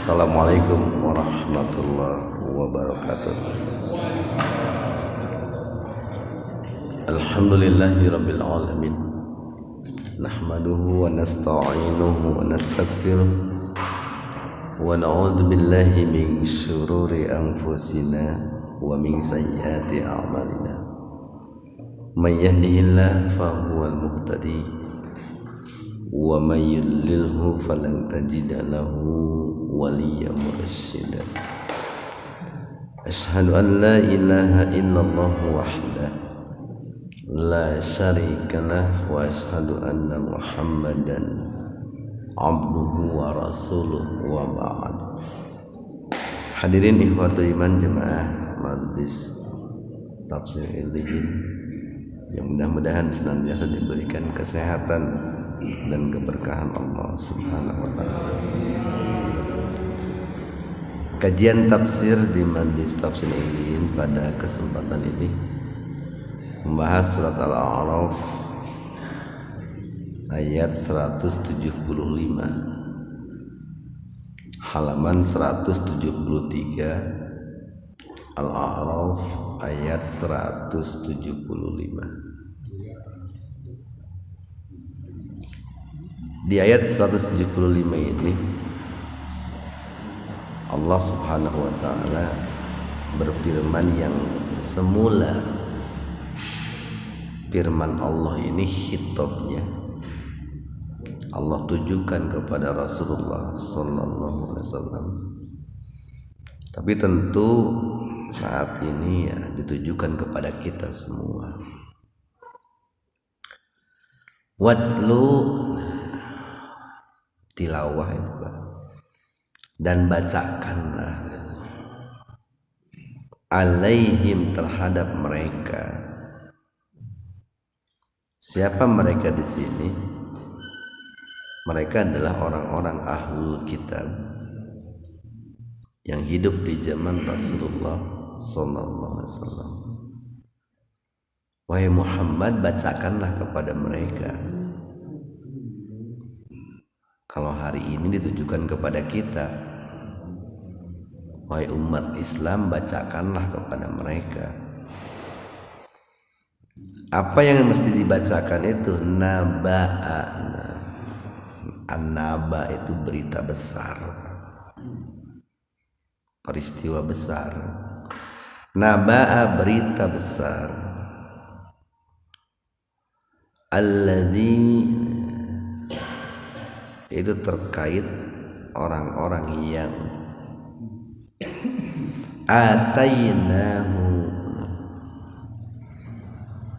Assalamualaikum warahmatullahi wabarakatuh. Alhamdulillahirabbil alamin. Nahmaduhu wa nasta'inuhu wa nastaghfiruh wa na'udzu billahi min syururi anfusina wa min sayyiati a'malina. May yahdihillahu fahuwal muhtadi wa may yudlilhu falan tajida lahu waliyyan mursyida. Asyhadu an la ilaha illallah wahdahu la syarikalah wa asyhadu anna Muhammadan abduhu wa rasuluh wa ba'd. Hadirin ikhwatul iman jemaah Majlis Tafsir Illiyin yang mudah-mudahan senantiasa diberikan kesehatan dan keberkahan Allah Subhanahu wa taala. Kajian tafsir di Majlis Tafsir Illiyin pada kesempatan ini membahas surat Al-A'raf ayat 175 halaman 173. Al-A'raf ayat 175. Di ayat 175 ini Allah Subhanahu wa taala berfirman yang semula firman Allah ini khitabnya Allah tujukan kepada Rasulullah sallallahu alaihi wasallam. Tapi tentu saat ini ya ditujukan kepada kita semua. Watlu tilawah itu Pak. Dan bacakanlah alaihim terhadap mereka. Siapa mereka di sini? Mereka adalah orang-orang ahlul kitab yang hidup di zaman Rasulullah sallallahu alaihi wasallam. Wahai Muhammad, bacakanlah kepada mereka. Kalau hari ini ditujukan kepada kita, wahai umat Islam, bacakanlah kepada mereka. Apa yang mesti dibacakan itu naba'ana. An-naba itu berita besar, peristiwa besar. Naba'a berita besar. Alladzi itu terkait orang-orang yang atainahu.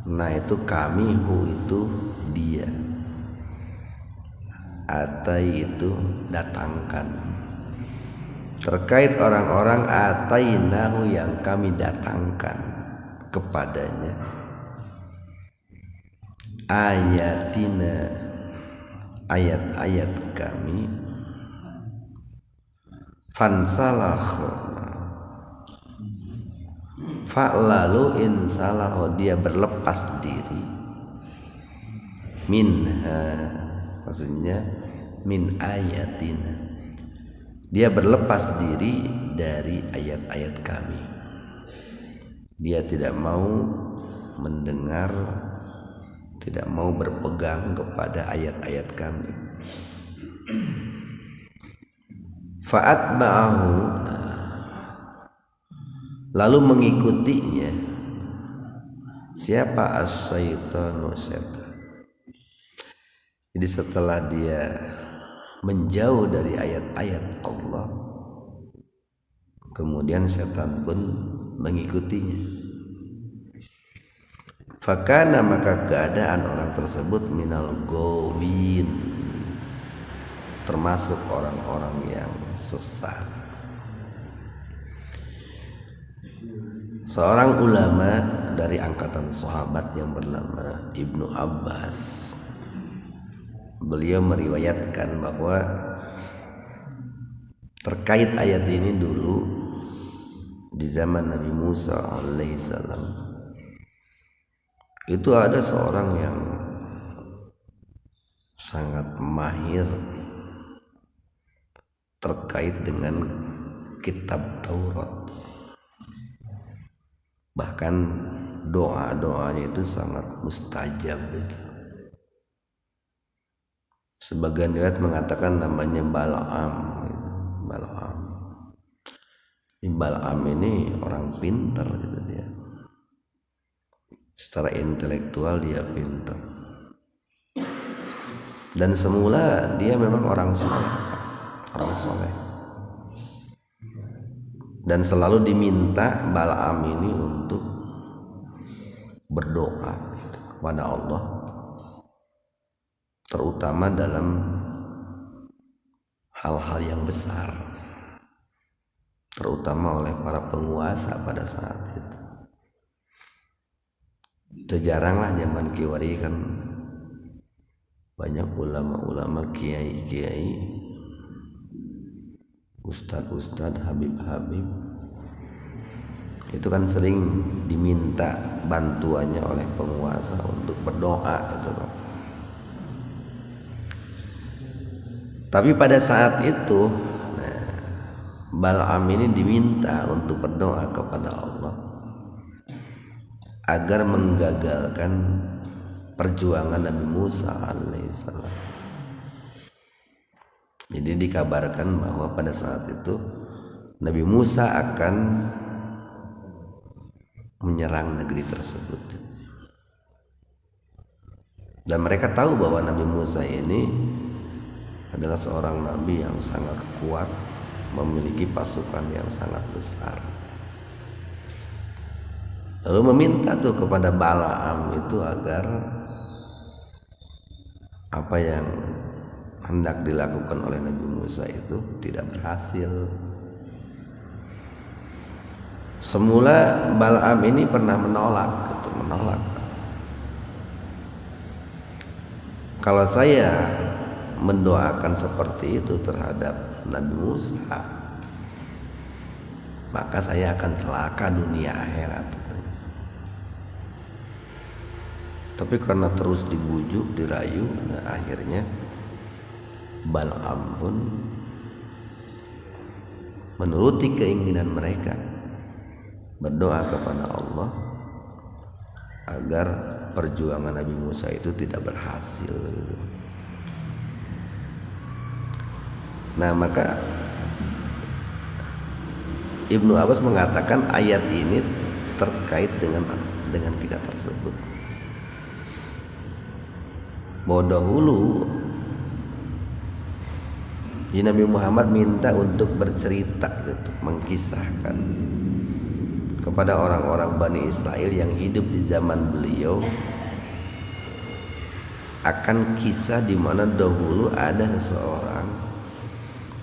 Nah itu kami, hu itu dia, atai itu datangkan. Terkait orang-orang atainahu yang kami datangkan kepadanya ayatina, ayat-ayat kami. Fansalah, fa'lalu insalah, dia berlepas diri. Minha, maksudnya min ayatina, dia berlepas diri dari ayat-ayat kami. Dia tidak mau mendengar, tidak mau berpegang kepada ayat-ayat kami. Fa'atba'ahu, lalu mengikutinya siapa? As-syaitanu, setan. Jadi setelah dia menjauh dari ayat-ayat Allah, kemudian setan pun mengikutinya. Fakana, maka keadaan orang tersebut minal gawin, termasuk orang-orang yang sesat. Seorang ulama dari angkatan sahabat yang bernama Ibnu Abbas, beliau meriwayatkan bahwa terkait ayat ini dulu di zaman Nabi Musa alaihissalam, itu ada seorang yang sangat mahir terkait dengan kitab Taurat. Bahkan doa-doanya itu sangat mustajab. Sebagian riwayat mengatakan namanya Bal'am. Bal'am ini orang pintar gitu dia. Secara intelektual dia pintar. Dan semula dia memang orang soleh. Dan selalu diminta Bal'am ini untuk berdoa kepada Allah, terutama dalam hal-hal yang besar, terutama oleh para penguasa pada saat itu. Jaranglah zaman Kiwari kan banyak ulama-ulama, kiai-kiai, ustad-ustad, habib-habib, itu kan sering diminta bantuannya oleh penguasa untuk berdoa gitu Pak. Tapi pada saat itu Bal'am ini diminta untuk berdoa kepada Allah agar menggagalkan perjuangan Nabi Musa alaihissalam. Jadi dikabarkan bahwa pada saat itu Nabi Musa akan menyerang negeri tersebut. Dan mereka tahu bahwa Nabi Musa ini adalah seorang nabi yang sangat kuat, memiliki pasukan yang sangat besar. Lalu meminta tuh kepada Bal'am itu agar apa yang hendak dilakukan oleh Nabi Musa itu tidak berhasil. Semula Bal'am ini pernah menolak. Kalau saya mendoakan seperti itu terhadap Nabi Musa, maka saya akan celaka dunia akhirat. Tapi karena terus dibujuk, dirayu, akhirnya Bal'am pun menuruti keinginan mereka, berdoa kepada Allah agar perjuangan Nabi Musa itu tidak berhasil. Nah, maka Ibnu Abbas mengatakan ayat ini terkait dengan kisah tersebut. Bahwa dahulu Nabi Muhammad minta untuk bercerita gitu, mengkisahkan kepada orang-orang Bani Israel yang hidup di zaman beliau akan kisah di mana dahulu ada seseorang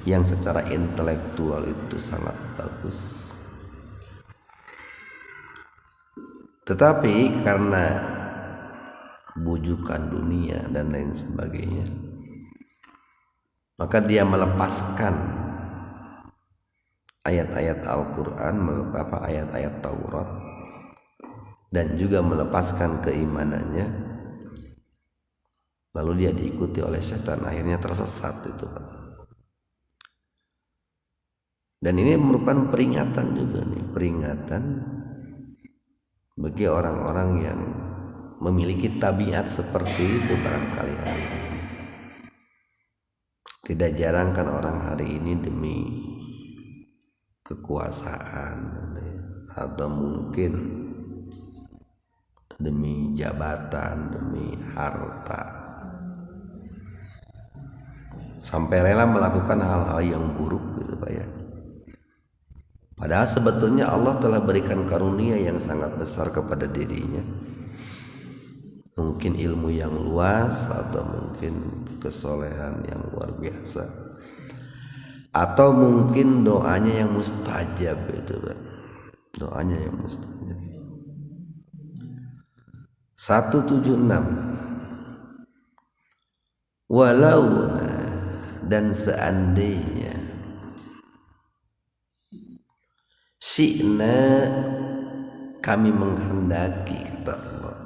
yang secara intelektual itu sangat bagus, tetapi karena bujukan dunia dan lain sebagainya, maka dia melepaskan ayat-ayat Al-Quran, ayat-ayat Taurat, dan juga melepaskan keimanannya. Lalu dia diikuti oleh setan, akhirnya tersesat itu Pak. Dan ini merupakan peringatan juga nih, peringatan bagi orang-orang yang memiliki tabiat seperti itu barangkali hari ini. Tidak jarang kan orang hari ini demi kekuasaan atau mungkin demi jabatan, demi harta, sampai rela melakukan hal-hal yang buruk gitu Pak ya. Padahal sebetulnya Allah telah berikan karunia yang sangat besar kepada dirinya. Mungkin ilmu yang luas, atau mungkin kesolehan yang luar biasa, atau mungkin doanya yang mustajab itu Pak. Doanya yang mustajab. 176. Walau dan seandainya syi'na kami menghendaki, kata Allah,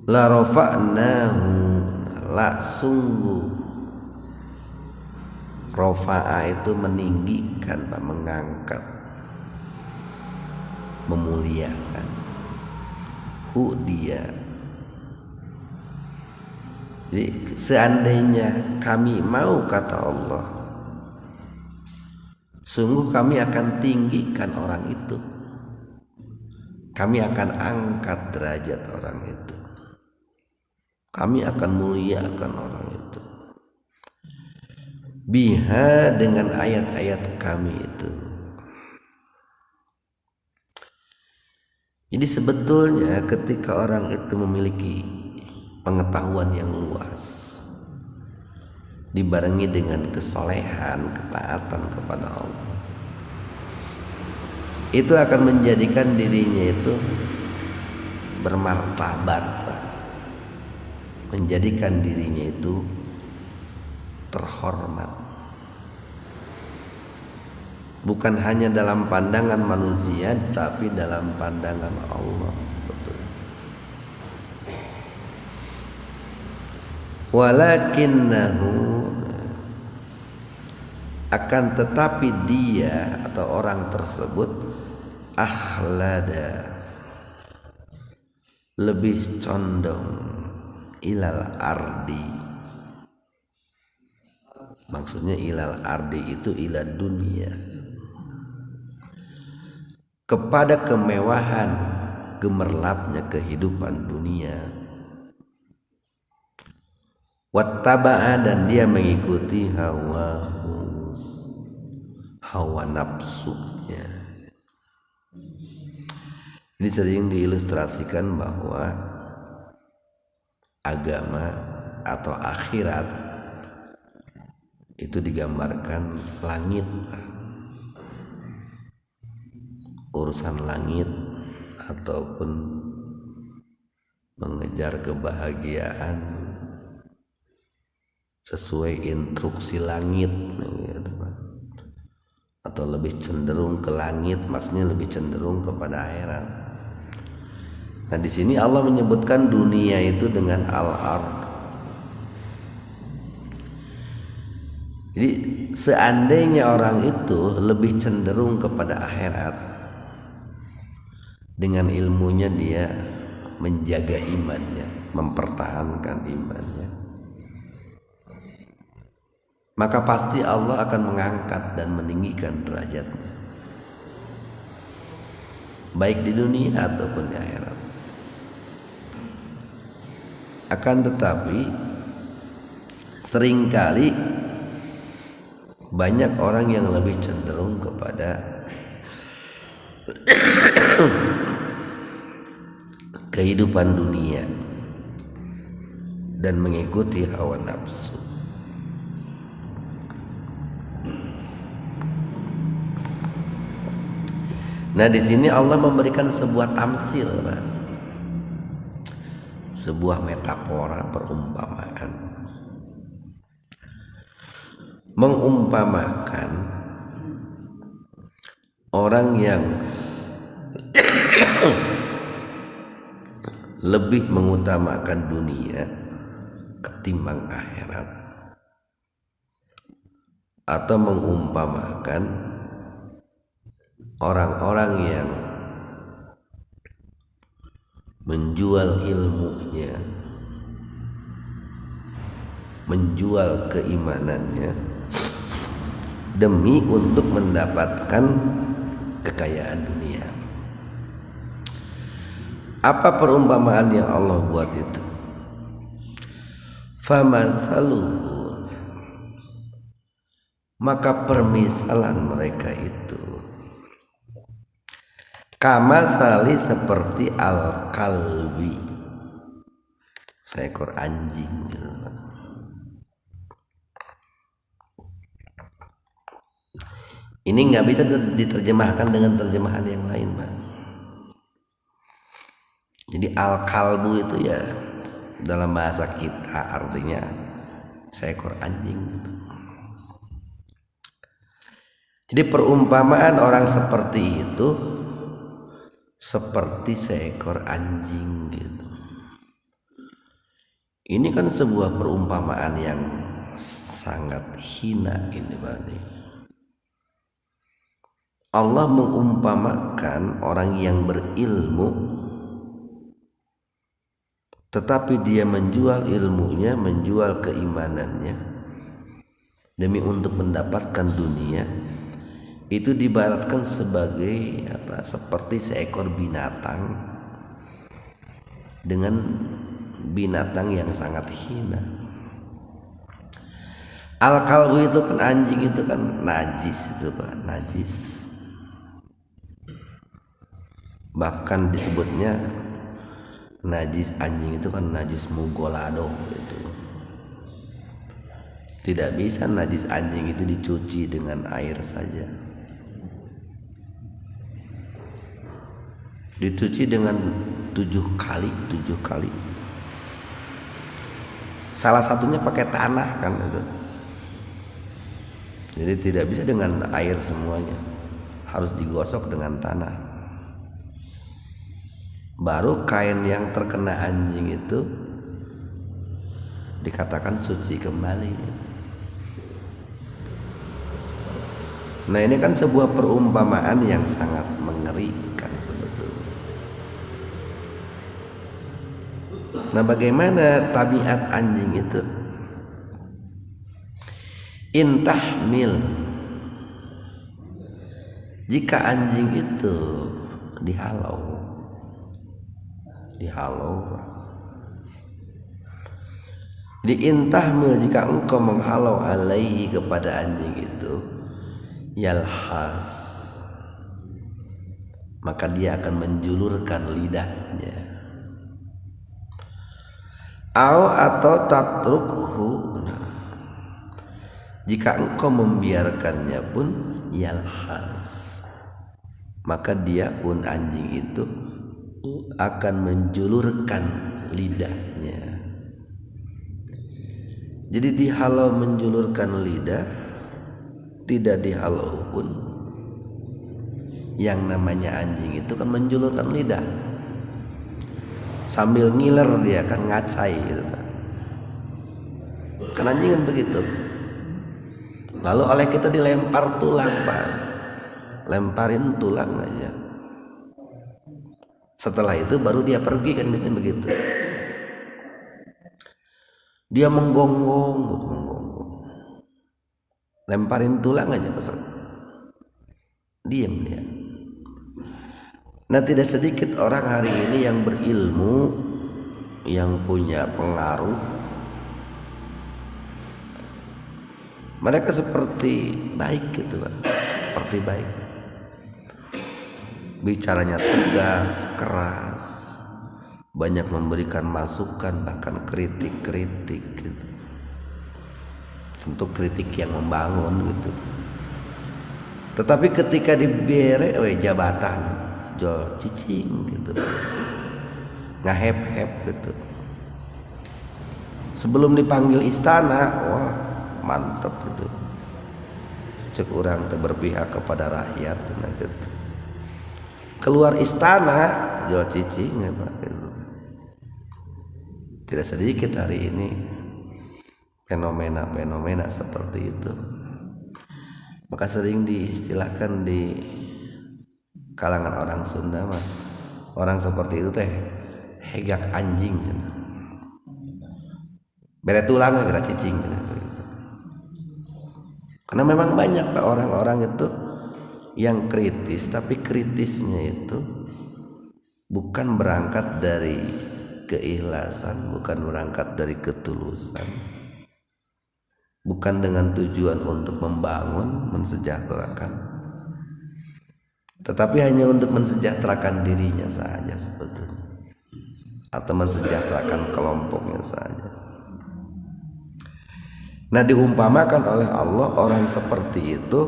la rafa'nahu, la sungguh Rofa'a itu meninggikan, Pak, mengangkat, memuliakan. Dia. Jadi seandainya kami mau, kata Allah, sungguh kami akan tinggikan orang itu. Kami akan angkat derajat orang itu. Kami akan muliakan orang itu. Biha, dengan ayat-ayat kami itu. Jadi sebetulnya ketika orang itu memiliki pengetahuan yang luas, dibarengi dengan kesolehan, ketaatan kepada Allah, itu akan menjadikan dirinya itu bermartabat, Pak. Menjadikan dirinya itu terhormat. Bukan hanya dalam pandangan manusia, tapi dalam pandangan Allah sebetulnya. Walakinnahu, akan tetapi dia atau orang tersebut akhlada, lebih condong ilal ardi. Maksudnya ilal ardi itu ilal dunia, kepada kemewahan, gemerlapnya kehidupan dunia. Wattaba'a, dan dia mengikuti hawa nafsunya. Ini sering diilustrasikan bahwa agama atau akhirat itu digambarkan langit, urusan langit ataupun mengejar kebahagiaan sesuai instruksi langit, atau lebih cenderung ke langit, maksudnya lebih cenderung kepada akhirat. Nah, di sini Allah menyebutkan dunia itu dengan al-ard. Jadi seandainya orang itu lebih cenderung kepada akhirat, dengan ilmunya dia menjaga imannya, mempertahankan imannya, maka pasti Allah akan mengangkat dan meninggikan derajatnya, baik di dunia ataupun di akhirat. Akan tetapi seringkali banyak orang yang lebih cenderung kepada kehidupan dunia dan mengikuti hawa nafsu. Nah, di sini Allah memberikan sebuah tamsil, Pak. Sebuah metafora, perumpamaan. Mengumpamakan orang yang lebih mengutamakan dunia ketimbang akhirat, atau mengumpamakan orang-orang yang menjual ilmunya, menjual keimanannya demi untuk mendapatkan kekayaan dunia. Apa perumpamaan yang Allah buat itu? Famasaluhu, maka permisalan mereka itu kamasali, seperti al-kalbi, seekor anjing gitu. Ini nggak bisa diterjemahkan dengan terjemahan yang lain, Pak. Jadi al-kalbu itu ya dalam bahasa kita artinya seekor anjing gitu. Jadi perumpamaan orang seperti itu seperti seekor anjing gitu. Ini kan sebuah perumpamaan yang sangat hina ini bani. Allah mengumpamakan orang yang berilmu tetapi dia menjual ilmunya, menjual keimanannya demi untuk mendapatkan dunia, itu diibaratkan sebagai apa? Seperti seekor binatang dengan binatang yang sangat hina. Al-kalbu itu kan anjing itu kan najis, itu Pak, najis. Bahkan disebutnya najis anjing itu kan najis mugolado gitu. Tidak bisa najis anjing itu dicuci dengan air saja. Dicuci dengan 7 kali. Salah satunya pakai tanah kan itu. Jadi tidak bisa dengan air semuanya. Harus digosok dengan tanah. Baru kain yang terkena anjing itu dikatakan suci kembali. Nah, ini kan sebuah perumpamaan yang sangat mengerikan sebetulnya. Nah, bagaimana tabiat anjing itu? Intahmil, jika anjing itu dihalau, jadi intahmil, jika engkau menghalau alaihi kepada anjing itu, yalhas, maka dia akan menjulurkan lidahnya. Atau tatrukhu, jika engkau membiarkannya pun, yalhas, maka dia pun anjing itu akan menjulurkan lidahnya. Jadi dihalau menjulurkan lidah, tidak dihalau pun, yang namanya anjing itu kan menjulurkan lidah sambil ngiler, dia akan ngacai gitu kan anjing kan begitu. Lalu oleh kita dilempar tulang Pak, lemparin tulang aja. Setelah itu baru dia pergi kan, biasanya begitu. Dia menggonggong, lemparin tulang aja pesan, diam dia. Nah, tidak sedikit orang hari ini yang berilmu, yang punya pengaruh, mereka seperti baik gitu Pak, seperti baik. Bicaranya tegas, keras, banyak memberikan masukan, bahkan kritik gitu. Tentu kritik yang membangun gitu. Tetapi ketika diberi jabatan, jual cicing gitu, ngahep-hep gitu. Sebelum dipanggil istana, wah mantep gitu. Cek orang berpihak kepada rakyat gitu. Keluar istana jual cicing ya Pak. Tidak sedikit hari ini fenomena seperti itu. Maka sering diistilahkan di kalangan orang Sunda mah, orang seperti itu teh hegak anjing, bere tulang gara cicing gitu. Karena memang banyak Pak orang-orang itu yang kritis, tapi kritisnya itu bukan berangkat dari keikhlasan, bukan berangkat dari ketulusan, bukan dengan tujuan untuk membangun, mensejahterakan, tetapi hanya untuk mensejahterakan dirinya saja sebetulnya, atau mensejahterakan kelompoknya saja. Nah, diumpamakan oleh Allah orang seperti itu,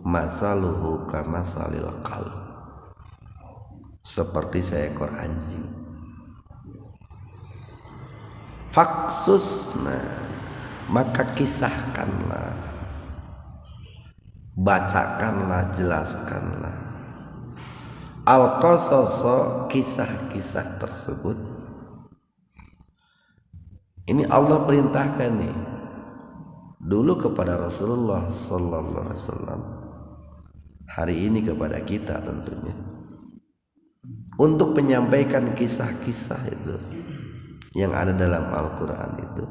masaluhu kamasalil qalb, seperti seekor anjing. Faksusna, maka kisahkanlah, bacakanlah, jelaskanlah al-qasaso, kisah-kisah tersebut. Ini Allah perintahkan nih, dulu kepada Rasulullah sallallahu alaihi wasallam, hari ini kepada kita tentunya, untuk menyampaikan kisah-kisah itu yang ada dalam Al-Quran itu.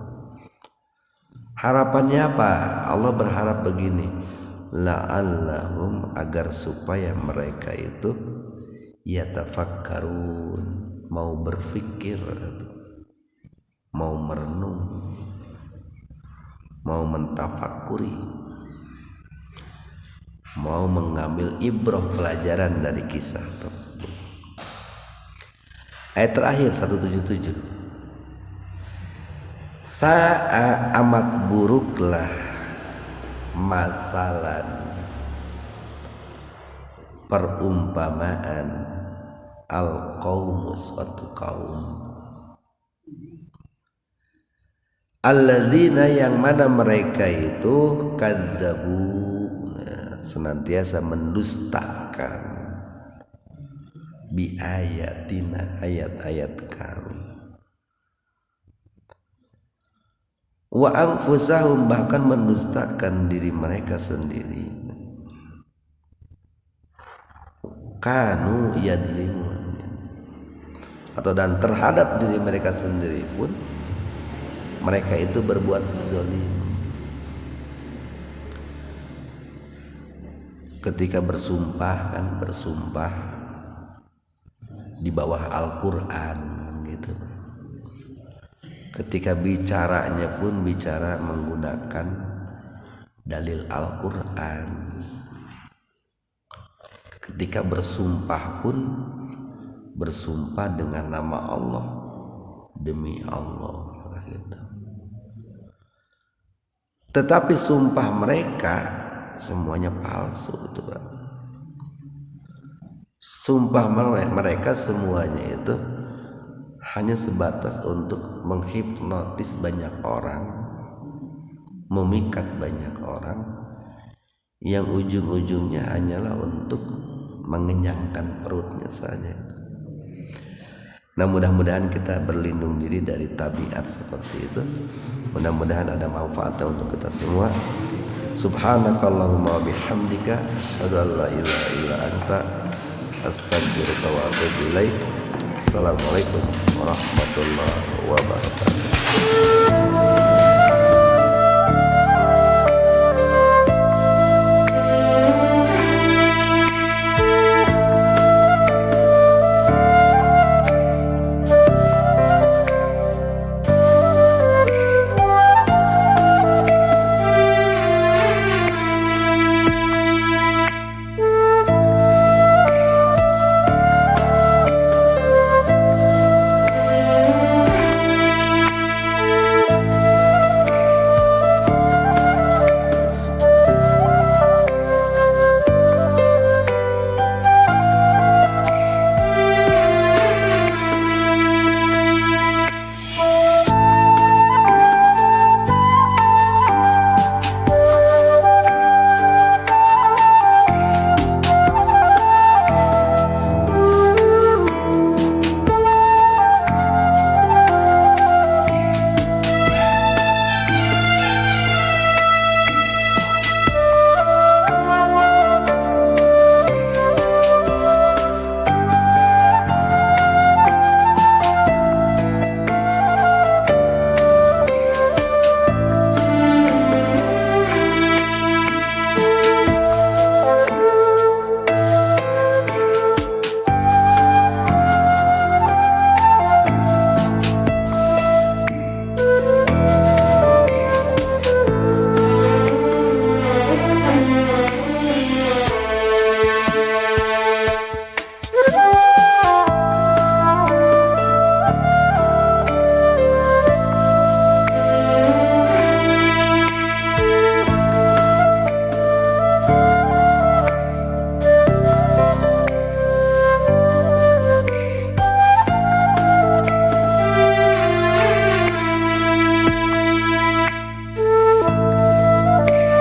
Harapannya apa? Allah berharap begini, la'allahum, agar supaya mereka itu yatafakkarun, mau berpikir, mau merenung, mau mentafakuri, mau mengambil ibrah pelajaran dari kisah tersebut. Ayat terakhir 177. Sa'a, amat buruklah, masalan, perumpamaan, al-qaumu, suatu kaum, alladzina, yang mana mereka itu kadzabu, senantiasa mendustakan, bi ayatina, ayat-ayat kami, wa anfusahum, bahkan mendustakan diri mereka sendiri, kanu yadlimun, atau dan terhadap diri mereka sendiri pun mereka itu berbuat zalim. Ketika bersumpah kan, bersumpah di bawah Al-Quran gitu. Ketika bicaranya pun bicara menggunakan dalil Al-Quran. Ketika bersumpah pun bersumpah dengan nama Allah, demi Allah gitu. Tetapi sumpah mereka semuanya palsu itu, Pak. Sumpah mereka semuanya itu hanya sebatas untuk menghipnotis banyak orang, memikat banyak orang, yang ujung-ujungnya hanyalah untuk mengenyangkan perutnya saja. Nah, mudah-mudahan kita berlindung diri dari tabiat seperti itu. Mudah-mudahan ada manfaatnya untuk kita semua. Subhanakallahumma wa bihamdika, asyhadu an la ilaha illa anta, astaghfiruka wa atubu ilaik. Assalamualaikum warahmatullahi wabarakatuh.